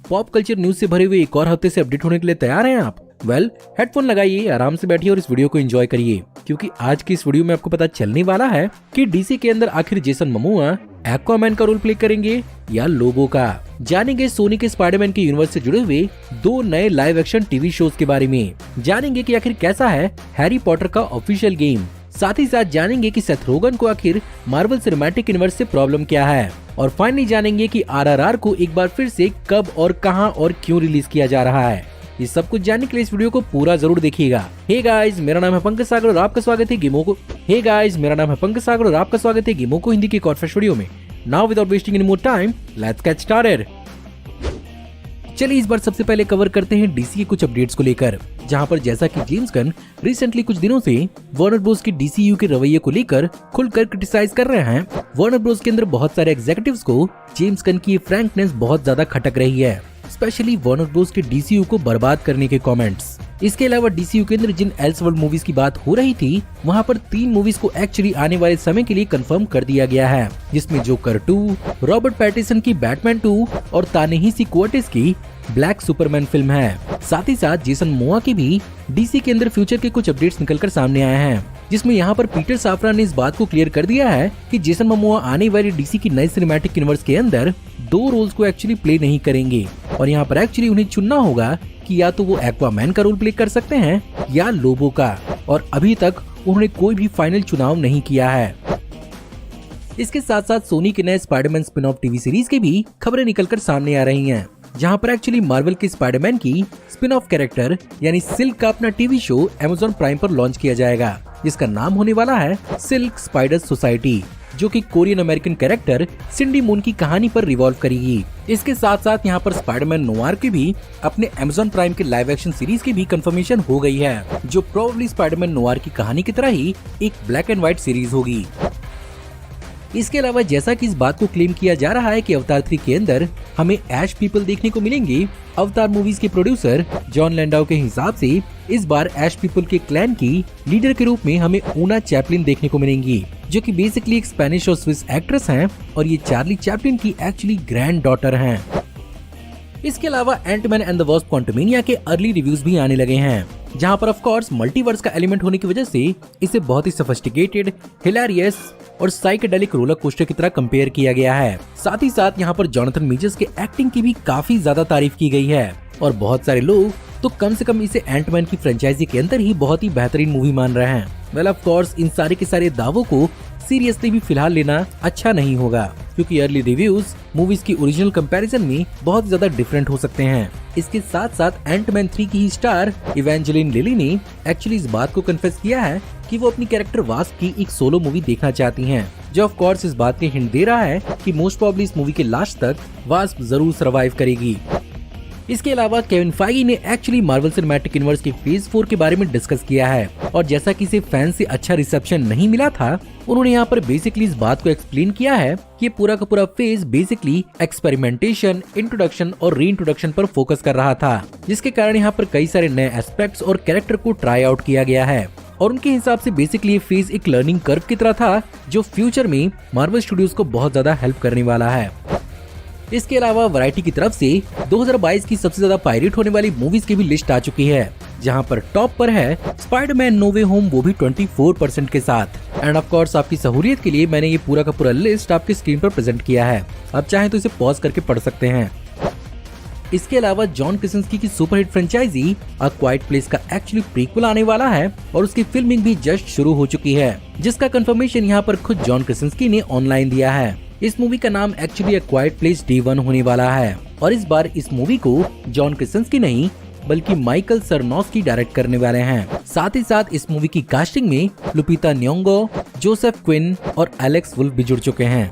Pop culture news से भरे हुए एक और हफ्ते से अपडेट होने के लिए तैयार हैं आप? हेडफोन लगाइए, आराम से बैठिए और इस वीडियो को एंजॉय करिए, क्योंकि आज की इस वीडियो में आपको पता चलने वाला है कि डीसी के अंदर आखिर जेसन मोमोआ एक्वामैन का रोल प्ले करेंगे या लोबो का। जानेंगे सोनी के स्पाइडरमैन के यूनिवर्स से जुड़े हुए 2 नए लाइव एक्शन टीवी शोज के बारे में। जानेंगे कि आखिर कैसा है हैरी पॉटर का ऑफिशियल गेम। साथ ही साथ जानेंगे कि सेथ रोगन को आखिर मार्वल सिनेमैटिक यूनिवर्स से प्रॉब्लम क्या है। और फाइनली जानेंगे कि आरआरआर को एक बार फिर से कब और कहां और क्यों रिलीज किया जा रहा है। ये सब कुछ जानने के लिए इस वीडियो को पूरा जरूर देखिएगा। हे गाइस, मेरा नाम है पंकज सागर और आपका स्वागत है गेमों को हिंदी की एक और फ्रेश वीडियो में। Now without wasting any more time, let's get started. चलिए इस बार सबसे पहले कवर करते हैं डीसी के कुछ अपडेट्स को लेकर, जहां पर जैसा कि जेम्स गन रिसेंटली कुछ दिनों से वार्नर ब्रोस की डीसीयू के रवैये को लेकर खुलकर क्रिटिसाइज कर रहे हैं। वार्नर ब्रोस के अंदर बहुत सारे एग्जीक्यूटिव्स को जेम्स गन की फ्रैंकनेस बहुत ज्यादा खटक रही है, स्पेशली वार्नर ब्रोस के डीसीयू को बर्बाद करने के कमेंट्स। इसके अलावा डीसीयू के अंदर जिन एल्सेवर्ल्ड मूवीज की बात हो रही थी, वहां पर 3 मूवीज को एक्चुअली आने वाले समय के लिए कंफर्म कर दिया गया है, जिसमें जोकर 2, रॉबर्ट पैटिसन की बैटमैन 2 और तानेहिसी कोएटिस की ब्लैक सुपरमैन फिल्म है। साथ ही साथ जेसन मोमोआ की भी डीसी के अंदर फ्यूचर के कुछ अपडेट्स निकलकर सामने आए हैं, जिसमें यहाँ पर पीटर साफरान ने इस बात को क्लियर कर दिया है कि जेसन मोमोआ आने वाली डीसी की नई सिनेमैटिक यूनिवर्स के अंदर 2 रोल्स को एक्चुअली प्ले नहीं करेंगे, और यहाँ पर एक्चुअली उन्हें चुनना होगा कि या तो वो एक्वामैन का रोल प्ले कर सकते हैं या लोबो का, और अभी तक उन्होंने कोई भी फाइनल चुनाव नहीं किया है। इसके साथ साथ सोनी के नए Spiderman spin off TV series की भी खबरें निकलकर सामने आ रही हैं, जहां पर एक्चुअली मार्वल के स्पाइडरमैन की स्पिन ऑफ कैरेक्टर यानी सिल्क का अपना टीवी शो अमेज़न प्राइम पर लॉन्च किया जाएगा, जिसका नाम होने वाला है सिल्क स्पाइडर सोसाइटी, जो कि कोरियन अमेरिकन कैरेक्टर सिंडी मून की कहानी पर रिवॉल्व करेगी। इसके साथ साथ यहाँ पर स्पाइडरमैन नोवार की भी अपने अमेज़न प्राइम के लाइव एक्शन सीरीज की भी कंफर्मेशन हो गई है, जो प्रोबेबली स्पाइडरमैन नोवार की कहानी की तरह ही एक ब्लैक एंड व्हाइट सीरीज होगी। इसके अलावा जैसा कि इस बात को क्लेम किया जा रहा है कि अवतार 3 के अंदर हमें ऐश पीपल देखने को मिलेंगे, अवतार मूवीज के प्रोड्यूसर जॉन लैंडाउ के हिसाब से इस बार ऐश पीपल के क्लैन की लीडर के रूप में हमें ऊना चैपलिन देखने को मिलेंगी, जो कि बेसिकली एक स्पेनिश और स्विस एक्ट्रेस हैं, और ये चार्ली चैपलिन की एक्चुअली ग्रैंड डॉटर हैं। इसके अलावा Ant Man and the Wasp Quantumania के अर्ली रिव्यूज भी आने लगे हैं, जहां पर ऑफ कोर्स मल्टीवर्स का एलिमेंट होने की वजह से इसे बहुत ही सोफिस्टिकेटेड, हिलेरियस और साइकेडेलिक रोलर कोस्टर की तरह कंपेयर किया गया है। साथ ही साथ यहाँ पर जोनाथन मेजर्स के एक्टिंग की भी काफी ज्यादा तारीफ की गई है, और बहुत सारे लोग तो कम से कम इसे एंटमैन की फ्रेंचाइजी के अंदर ही बहुत ही बेहतरीन मूवी मान रहे हैं। वेल ऑफ कोर्स इन सारे के सारे दावों को सीरियसली भी फिलहाल लेना अच्छा नहीं होगा, क्योंकि अर्ली रिव्यूज मूवीज की ओरिजिनल कंपैरिजन में बहुत ज्यादा डिफरेंट हो सकते हैं। इसके साथ साथ एंटमैन 3 की ही स्टार इवेंजेलिन लिली ने एक्चुअली इस बात को कन्फेस किया है कि वो अपनी कैरेक्टर वास्प की एक सोलो मूवी देखना चाहती हैं, जो ऑफ कोर्स इस बात के हिंट दे रहा है कि मोस्ट प्रोबेबली इस मूवी के लास्ट तक वास्प जरूर सर्वाइव करेगी। इसके अलावा केविन फाइगी ने एक्चुअली मार्वल सिनेमैटिक यूनिवर्स के फेज 4 के बारे में डिस्कस किया है, और जैसा कि इसे फैंस से अच्छा रिसेप्शन नहीं मिला था, उन्होंने यहाँ पर बेसिकली इस बात को एक्सप्लेन किया है कि ये पूरा का पूरा फेज बेसिकली एक्सपेरिमेंटेशन, इंट्रोडक्शन और री इंट्रोडक्शन पर फोकस कर रहा था, जिसके कारण यहाँ पर कई सारे नए एस्पेक्ट्स और कैरेक्टर को ट्राई आउट किया गया है, और उनके हिसाब से बेसिकली ये फेज एक लर्निंग कर्व की तरह था, जो फ्यूचर में मार्वल स्टूडियोज को बहुत ज्यादा हेल्प करने वाला है। इसके अलावा वैरायटी की तरफ से 2022 की सबसे ज्यादा पायरेट होने वाली मूवीज की भी लिस्ट आ चुकी है, जहां पर टॉप पर है स्पाइडरमैन नो वे होम, वो भी 24% के साथ। एंड ऑफ कोर्स आपकी सहूलियत के लिए मैंने ये पूरा का पूरा लिस्ट आपकी स्क्रीन पर प्रेजेंट किया है, आप चाहें तो इसे पॉज करके पढ़ सकते हैं। इसके अलावा जॉन क्रासिनस्की की सुपरहिट फ्रेंचाइजी अ क्वाइट प्लेस का एक्चुअली प्रीक्वल आने वाला है, और उसकी फिल्मिंग भी जस्ट शुरू हो चुकी है, जिसका कंफर्मेशन यहाँ पर खुद जॉन क्रासिनस्की ने ऑनलाइन दिया है। इस मूवी का नाम एक्चुअली अ क्वाइट प्लेस डे 1 होने वाला है, और इस बार इस मूवी को जॉन क्रासिनस्की नहीं बल्कि माइकल सरनोस्की डायरेक्ट करने वाले हैं। साथ ही साथ इस मूवी की कास्टिंग में लुपिता न्योंगो, जोसेफ क्विन और एलेक्स वुल्फ भी जुड़ चुके हैं।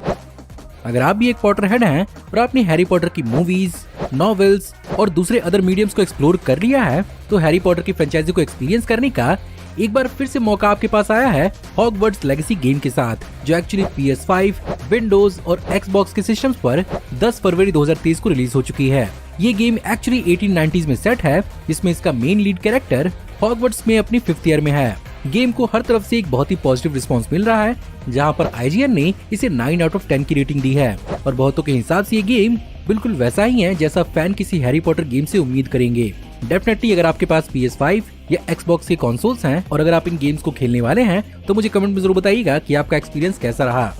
अगर आप भी एक पॉटर हेड हैं और आपने हैरी पॉटर की मूवीज, नॉवेल्स और दूसरे अदर मीडियम्स को एक्सप्लोर कर लिया है, तो हैरी पॉटर की फ्रेंचाइजी को एक्सपीरियंस करने का एक बार फिर से मौका आपके पास आया है हॉगवर्ट्स लेगेसी गेम के साथ, जो एक्चुअली PS5, विंडोज और Xbox के सिस्टम्स पर 10 फरवरी 2023 को रिलीज हो चुकी है। ये गेम एक्चुअली 1890s में सेट है, जिसमें इसका मेन लीड कैरेक्टर हॉगवर्ट्स में अपनी 5th ईयर में है। गेम को हर तरफ से एक बहुत ही पॉजिटिव रिस्पांस मिल रहा है, जहां पर IGN ने इसे 9 आउट ऑफ 10 की रेटिंग दी है, और बहुतों के हिसाब से ये गेम बिल्कुल वैसा ही है जैसा फैन किसी हैरी पॉटर गेम से उम्मीद करेंगे। डेफिनेटली अगर आपके पास PS5 या Xbox के कंसोल्स हैं और अगर आप इन गेम्स को खेलने वाले हैं तो मुझे कमेंट में जरूर बताइएगा कि आपका एक्सपीरियंस कैसा रहा।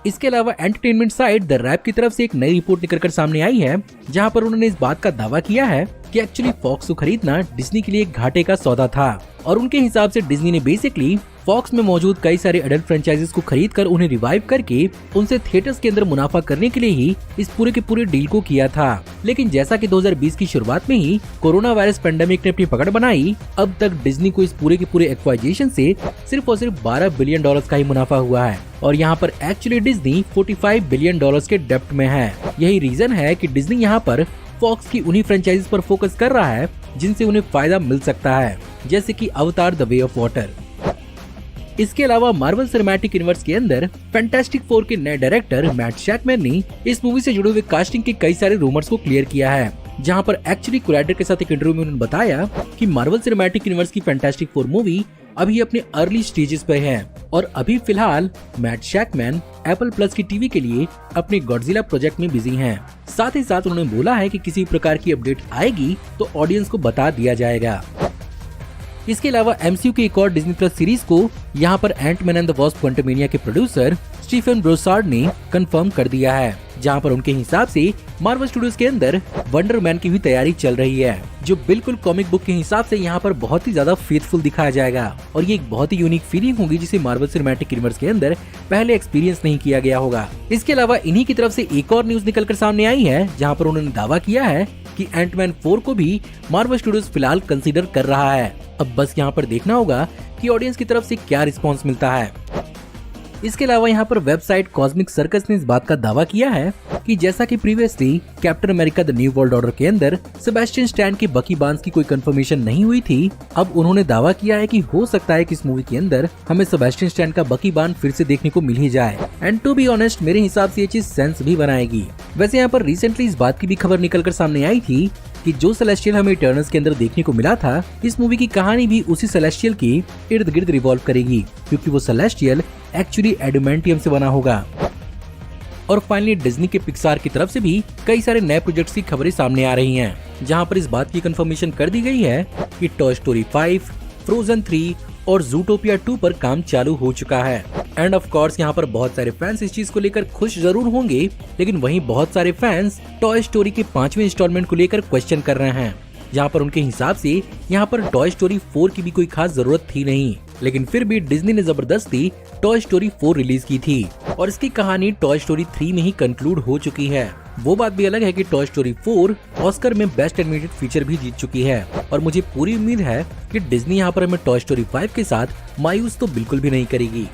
इसके अलावा एंटरटेनमेंट साइट द रैप की तरफ से एक नई रिपोर्ट निकलकर सामने आई है, जहां पर उन्होंने इस बात का दावा किया है कि एक्चुअली फॉक्स को खरीदना डिज्नी के लिए एक घाटे का सौदा था और उनके हिसाब से डिज्नी ने बेसिकली फॉक्स में मौजूद कई सारे एडल्ट फ्रेंचाइजेस को खरीदकर उन्हें रिवाइव करके उनसे थिएटर्स के अंदर मुनाफा करने के लिए ही इस पूरे के पूरे डील को किया था। लेकिन जैसा कि 2020 की शुरुआत में ही कोरोना वायरस पेंडेमिक ने अपनी पकड़ बनाई, अब तक डिज्नी को इस पूरे के पूरे एक्वाइजेशन से सिर्फ और सिर्फ $12 बिलियन का ही मुनाफा हुआ है और यहाँ पर एक्चुअली डिज्नी $45 बिलियन के डेब्ट में है। यही रीजन है कि डिज्नी यहाँ पर फॉक्स की उन्हीं फ्रेंचाइजीज पर फोकस कर रहा है जिनसे उन्हें फायदा मिल सकता है, जैसे कि अवतार द वे ऑफ वाटर। इसके अलावा मार्वल सिनेमैटिक यूनिवर्स के अंदर फैंटास्टिक फोर के नए डायरेक्टर मैट शैकमैन ने इस मूवी से जुड़े हुए कास्टिंग के कई सारे रूमर्स को क्लियर किया है, जहां पर एक्चुअली कोलैटर के साथ एक इंटरव्यू में उन्होंने बताया कि मार्वल सिनेमैटिक यूनिवर्स की फैंटास्टिक फोर मूवी अभी अपने अर्ली स्टेजेस पर है और अभी फिलहाल मैट शैकमैन एप्पल प्लस की टीवी के लिए अपने गॉडजिला प्रोजेक्ट में बिजी हैं। साथ ही साथ उन्होंने बोला है कि किसी प्रकार की अपडेट आएगी तो ऑडियंस को बता दिया जाएगा। इसके अलावा MCU की एक और डिज्नी प्लस सीरीज को यहाँ पर Ant Man and the Wasp Quantumania के प्रोड्यूसर स्टीफन ब्रोसार्ड ने कंफर्म कर दिया है, जहाँ पर उनके हिसाब से मार्वल स्टूडियोज के अंदर वंडर मैन की भी तैयारी चल रही है, जो बिल्कुल कॉमिक बुक के हिसाब से यहाँ पर बहुत ही ज्यादा फेथफुल दिखाया जाएगा और ये एक बहुत ही यूनिक फीलिंग होगी जिसे मार्वल सिनेमैटिक यूनिवर्स के अंदर पहले एक्सपीरियंस नहीं किया गया होगा। इसके अलावा इन्हीं की तरफ से एक और न्यूज निकलकर सामने आई है, जहाँ पर उन्होंने दावा किया है कि एंटमैन 4 को भी मार्वल स्टूडियोज फिलहाल कंसीडर कर रहा है। अब बस यहाँ पर देखना होगा कि ऑडियंस की तरफ से क्या रिस्पॉन्स मिलता है। इसके अलावा यहाँ पर वेबसाइट कॉस्मिक सर्कस ने इस बात का दावा किया है कि जैसा कि previously captain America the new world order के अंदर सेबेस्टियन स्टैन के बकी बार्न्स की कोई कंफर्मेशन नहीं हुई थी, अब उन्होंने दावा किया है कि हो सकता है कि इस मूवी के अंदर हमें सेबेस्टियन स्टैन का बकी बार्न फिर से देखने को मिल ही जाए। एंड टू बी ऑनेस्ट मेरे हिसाब से ये चीज सेंस भी बनाएगी। वैसे यहाँ पर रिसेंटली इस बात की भी खबर निकलकर सामने आई थी कि जो सेलेस्टियल हमें इटर्नल्स के अंदर देखने को मिला था, इस मूवी की कहानी भी उसी सेलेस्टियल के इर्द गिर्द रिवॉल्व करेगी, क्योंकि वो सेलेस्टियल एक्चुअली एडमेंटियम से बना होगा। और फाइनली डिज्नी के पिक्सार की तरफ से भी कई सारे नए प्रोजेक्ट्स की खबरें सामने आ रही हैं, जहां पर इस बात की कंफर्मेशन कर दी गई है कि टॉय स्टोरी 5, फ्रोजन 3 और ज़ूटोपिया 2 पर काम चालू हो चुका है। एंड ऑफ कोर्स यहाँ पर बहुत सारे फैंस इस चीज को लेकर खुश जरूर होंगे, लेकिन वहीं बहुत सारे फैंस टॉय स्टोरी के 5वें इंस्टॉलमेंट को लेकर क्वेश्चन कर रहे हैं, जहाँ पर उनके हिसाब से यहाँ पर टॉय स्टोरी 4 की भी कोई खास जरूरत थी नहीं, लेकिन फिर भी डिज्नी ने जबरदस्ती टॉय स्टोरी 4 रिलीज की थी और इसकी कहानी टॉय स्टोरी 3 में ही कंक्लूड हो चुकी है। वो बात भी अलग है कि टॉय स्टोरी 4 ऑस्कर में बेस्ट एनिमेटेड फीचर भी जीत चुकी है और मुझे पूरी उम्मीद है कि डिज्नी यहाँ पर हमें टॉय स्टोरी 5 के साथ मायूस तो बिल्कुल भी नहीं करेगी।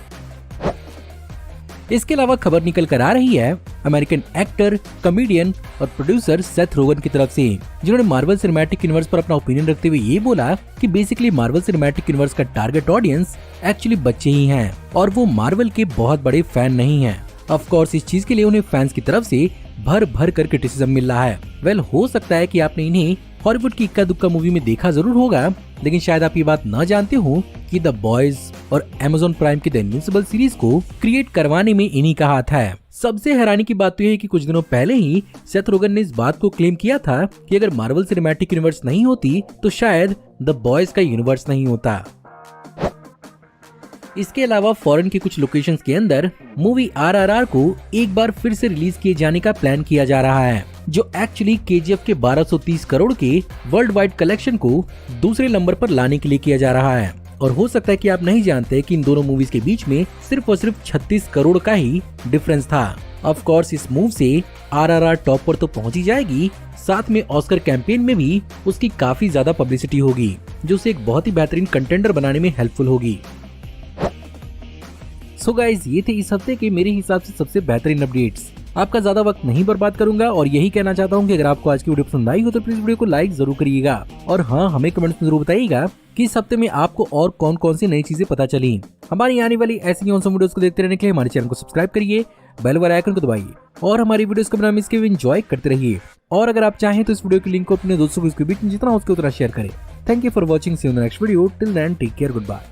इसके अलावा खबर निकल कर आ रही है अमेरिकन एक्टर, कॉमेडियन और प्रोड्यूसर सेथ रोगन की तरफ से, जिन्होंने मार्वल सिनेमैटिक यूनिवर्स पर अपना ओपिनियन रखते हुए ये बोला कि बेसिकली मार्वल सिनेमैटिक यूनिवर्स का टारगेट ऑडियंस एक्चुअली बच्चे ही हैं और वो मार्वल के बहुत बड़े फैन नहीं हैं। ऑफ कोर्स इस चीज के लिए उन्हें फैंस की तरफ से भर भर कर क्रिटिसिज्म मिल रहा है। वेल हो सकता है कि आपने इन्हें हॉलीवुड की इक्का दुक्का मूवी में देखा जरूर होगा, लेकिन शायद आप ये बात न जानते हो कि द बॉयज और Amazon प्राइम की द इनविंसिबल सीरीज को क्रिएट करवाने में इन्हीं का हाथ है। सबसे हैरानी की बात तो यह है कि कुछ दिनों पहले ही सेथ रोगन ने इस बात को क्लेम किया था कि अगर मार्वल सिनेमैटिक यूनिवर्स नहीं होती तो शायद द बॉयज का यूनिवर्स नहीं होता। इसके अलावा फॉरेन की कुछ लोकेशंस के अंदर मूवी RRR को एक बार फिर से रिलीज किए जाने का प्लान किया जा रहा है, जो एक्चुअली KGF के 1230 करोड़ के वर्ल्ड वाइड कलेक्शन को दूसरे नंबर पर लाने के लिए किया जा रहा है। और हो सकता है कि आप नहीं जानते कि इन दोनों मूवीज के बीच में सिर्फ और सिर्फ 36 करोड़ का ही डिफरेंस था। ऑफ कोर्स इस मूव से RRR टॉप पर तो पहुंच ही जाएगी, साथ में ऑस्कर कैंपेन में भी उसकी काफी ज्यादा पब्लिसिटी होगी, जो उसे एक बहुत ही बेहतरीन कंटेंडर बनाने में हेल्पफुल होगी। सो गाइज ये थे इस हफ्ते के मेरे हिसाब से सबसे बेहतरीन अपडेट्स। आपका ज्यादा वक्त नहीं बर्बाद करूंगा और यही कहना चाहता हूं कि अगर आपको आज की वीडियो पसंद आई हो तो प्लीज वीडियो को लाइक जरूर करिएगा और हाँ हमें कमेंट्स में जरूर बताइएगा कि इस हफ्ते में आपको और कौन कौन सी नई चीजें पता चली। हमारी आने वाली ऐसी ऑसम वीडियोस को देखते रहने के लिए हमारे चैनल को सब्सक्राइब करिए, बेल वाले आइकन को दबाइए और हमारी वीडियोस को बिना मिस किए एंजॉय करते रहिए। और अगर आप चाहें तो इस वीडियो के लिंक को अपने दोस्तों के बीच में जितना हो सके उतना शेयर करें। Thank you for watching, see you in the next video, till then take care, good bye.